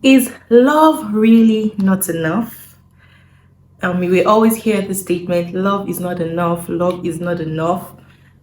Is love really not enough? We always hear the statement, love is not enough, love is not enough.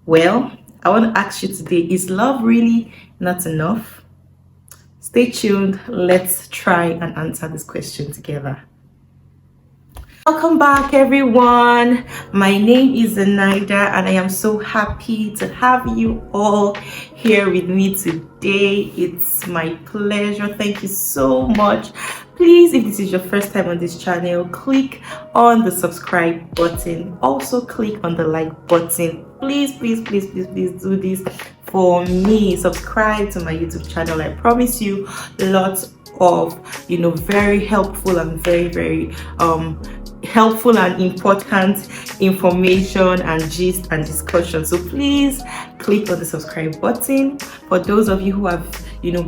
Well, I want to ask you today, is love really not enough? Stay tuned. Let's try and answer this question together. Welcome back, everyone. My name is Zenaida, and I am so happy to have you all here with me today. It's my pleasure. Thank you so much. Please, if this is your first time on this channel, click on the subscribe button. Also, click on the like button. Please do this for me. Subscribe to my YouTube channel. I promise you lots of very helpful and very helpful and important information and gist and discussion. So please click on the subscribe button. For those of you who have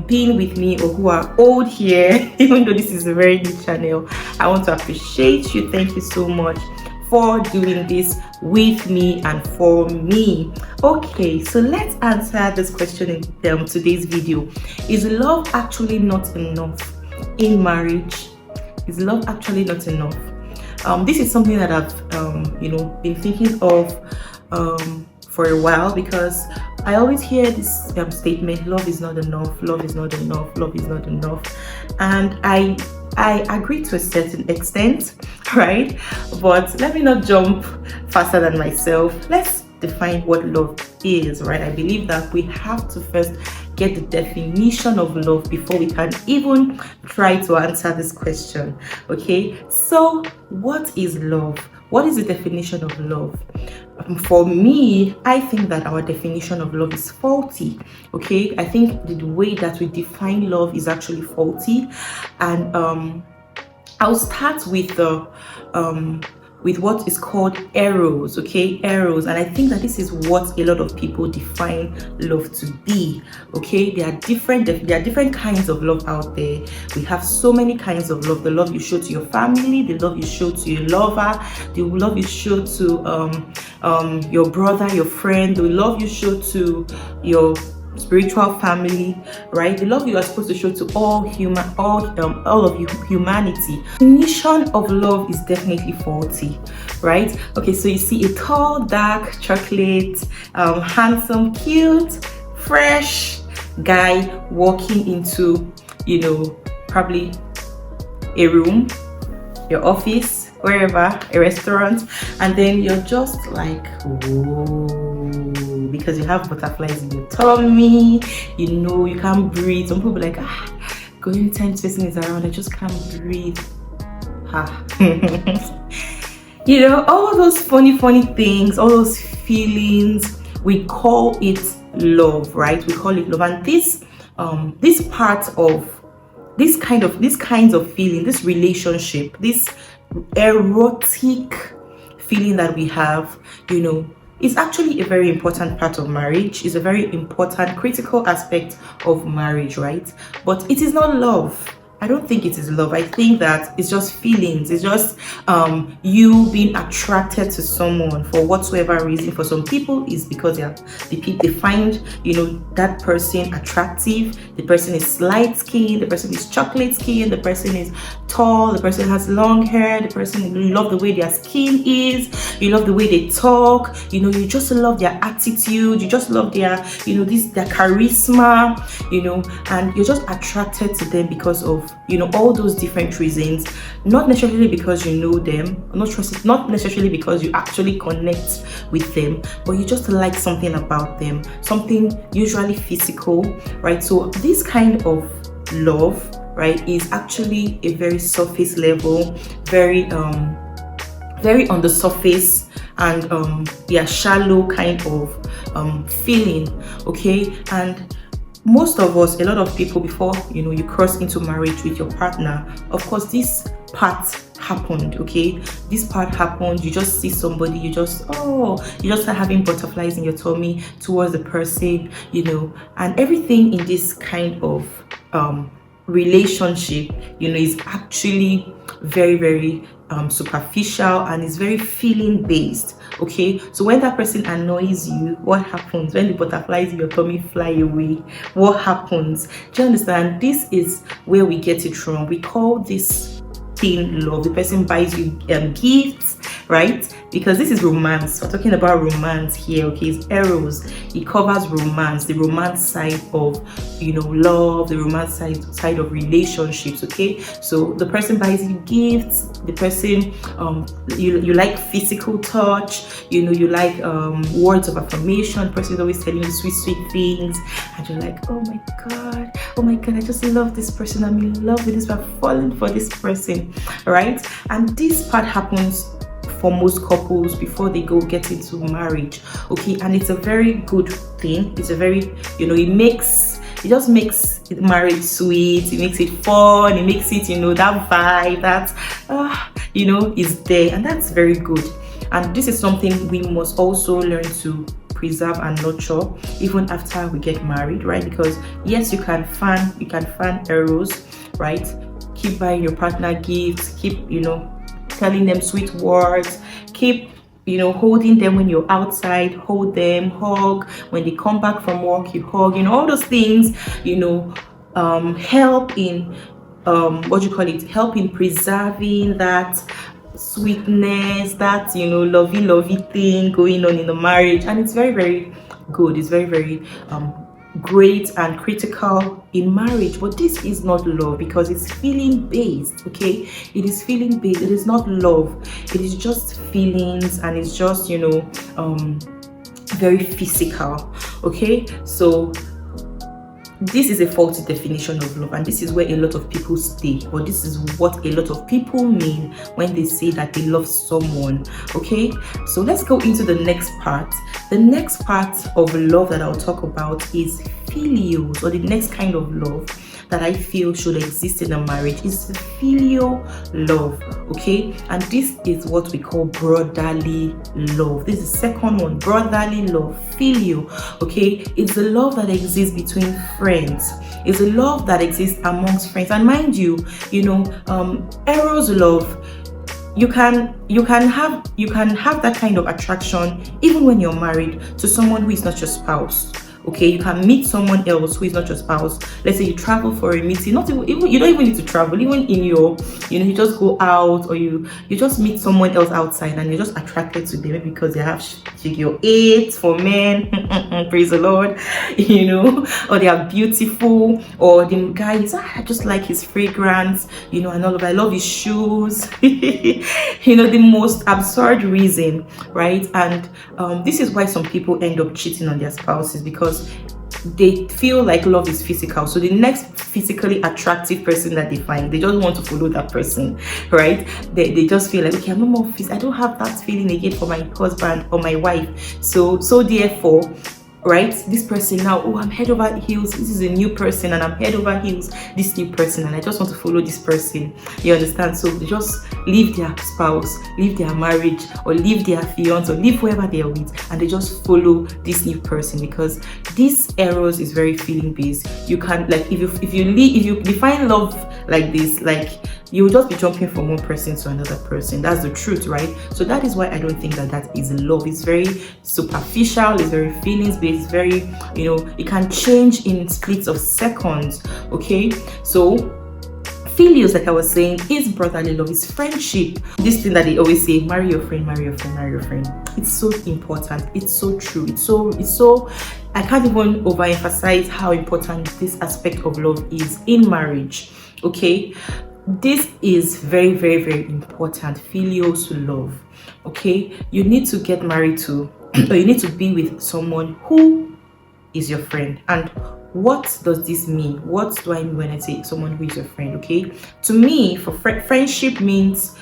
been with me or who are old here, even though this is a very new channel, I want to appreciate you. Thank you so much for doing this with me and for me. Okay, so let's answer this question in today's video. Is love actually not enough in marriage? Is love actually not enough? This is something that I've been thinking of for a while, because I always hear this statement, love is not enough, love is not enough, love is not enough, and I agree to a certain extent, right? But let me not jump faster than myself. Let's define what love is, right? I believe that we have to first get the definition of love before we can even try to answer this question. Okay, so what is love? What is the definition of love? For me, I think that our definition of love is faulty. Okay, I think the way that we define love is actually faulty, and I'll start with the with what is called eros. Okay, eros, and I think that this is what a lot of people define love to be. Okay, there are different kinds of love out there. We have so many kinds of love: the love you show to your family, the love you show to your lover, the love you show to your brother, your friend, the love you show to your spiritual family, right? The love you are supposed to show to all of humanity. The definition of love is definitely faulty, right? Okay, so you see a tall, dark, chocolate, handsome, cute, fresh guy walking into probably a room, your office, wherever, a restaurant, and then you're just like, whoa, because you have butterflies in your tummy, you can't breathe. Some people are like, go anytime this person is around, I just can't breathe. All those funny things, all those feelings, we call it love, right? We call it love. And this part of these kinds of feeling, this relationship, this erotic feeling that we have, is actually a very important part of marriage. Is a very important, critical aspect of marriage, right? But it is not love. I don't think it is love. I think that it's just feelings. It's just you being attracted to someone for whatsoever reason. For some people, it's because they find that person attractive. The person is light skin. The person is chocolate skin. The person is tall. The person has long hair. The person, you love the way their skin is. You love the way they talk. You just love their attitude. You just love their their charisma. And you're just attracted to them because of all those different reasons, not necessarily because you know them, not necessarily because you actually connect with them, but you just like something about them, something usually physical, right? So this kind of love, right, is actually a very surface level, very on the surface, and shallow kind of feeling. Okay, and most of us, a lot of people, before you cross into marriage with your partner, of course this part happened. Okay, this part happened. You just see somebody, you just start having butterflies in your tummy towards the person, and everything in this kind of relationship is actually very, very superficial, and it's very feeling based. Okay, so when that person annoys you, what happens? When the butterflies in your tummy fly away, what happens? Do you understand? This is where we get it wrong. We call this thing love. The person buys you gifts, right? Because this is romance. We're talking about romance here. Okay, it's eros. It covers romance, the romance side of, you know, love, the romance side of relationships. Okay, so the person buys you gifts, the person you like physical touch, you know, you like words of affirmation. The person is always telling you sweet things, and you're like, oh my god, I just love this person, I'm in love with this, I'm falling for this person, right? And this part happens for most couples before they go get into marriage. Okay, and it's a very good thing. It's a very, you know, it just makes marriage sweet, it makes it fun, it makes it, you know, that vibe that you know, is there, and that's very good. And this is something we must also learn to preserve and nurture even after we get married, right? Because yes, you can fan eros, right? Keep buying your partner gifts, keep, you know, telling them sweet words, keep, you know, holding them when you're outside, hold them, hug when they come back from work, you hug, you know, all those things, you know, help in help in preserving that sweetness, that, you know, lovey thing going on in the marriage. And it's very, very good. It's very, very great and critical in marriage. But this is not love, because it's feeling based. Okay, it is feeling based. It is not love. It is just feelings, and it's just, you know, very physical. Okay, so this is a faulty definition of love, and this is where a lot of people stay, or this is what a lot of people mean when they say that they love someone. Okay, so let's go into the next part. The next part of love that I'll talk about is phileo, or the next kind of love that I feel should exist in a marriage is phileo love. Okay, and this is what we call brotherly love. This is the second one, brotherly love, phileo. Okay, it's the love that exists between friends. It's a love that exists amongst friends. And mind you, you know, eros love, you can have that kind of attraction even when you're married to someone who is not your spouse. Okay, you can meet someone else who is not your spouse. Let's say you travel for a meeting, not even you don't even need to travel, even in your, you know, you just go out, or you just meet someone else outside, and you're just attracted to them, maybe because they have figure 8 for men. Praise the Lord. You know, or they are beautiful, or the guy is, I just like his fragrance, you know, and all of that. I love his shoes. You know, the most absurd reason, right? And this is why some people end up cheating on their spouses, because they feel like love is physical. So the next physically attractive person that they find, they just want to follow that person, right? They just feel like, okay, I'm no more I don't have that feeling again for my husband or my wife. So therefore, right, this person now, oh, I'm head over heels, this is a new person, and I'm head over heels, this new person, and I just want to follow this person. You understand? So they just leave their spouse, leave their marriage, or leave their fiance, or leave whoever they are with, and they just follow this new person, because this eros is very feeling based. You can, like, if you define love like this, like, you will just be jumping from one person to another person. That's the truth, right? So that is why I don't think that is love. It's very superficial, it's very feelings based, it's very, you know, it can change in splits of seconds. Okay, so philios, like I was saying, is brotherly love, is friendship. This thing that they always say, marry your friend, marry your friend, marry your friend. It's so important, it's so true, it's so I can't even overemphasize how important this aspect of love is in marriage. Okay, this is very, very, very important. Philios love. Okay, you need to get married to, or you need to be with someone who is your friend. And what does this mean? What do I mean when I say someone who is your friend? Okay, to me, for friendship means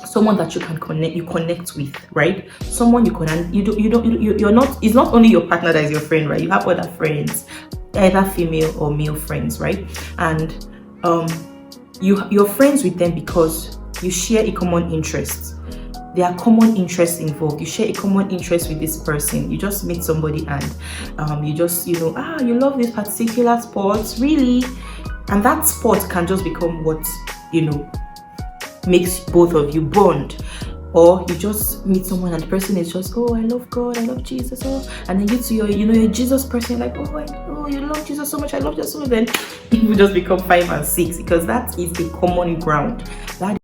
someone that you connect with, right? Someone you're not, it's not only your partner that is your friend, right? You have other friends, either female or male friends, right? And you're friends with them because you share a common interest. There are common interests involved. You share a common interest with this person. You just meet somebody, and you just, you know, you love this particular sport, really, and that sport can just become what, you know, makes both of you bond. Or you just meet someone and the person is just, oh, I love God, I love Jesus, oh, and then you two, you're a Jesus person, like, oh, you love Jesus so much, I love Jesus so much. Then you just become 5 and 6, because that is the common ground. That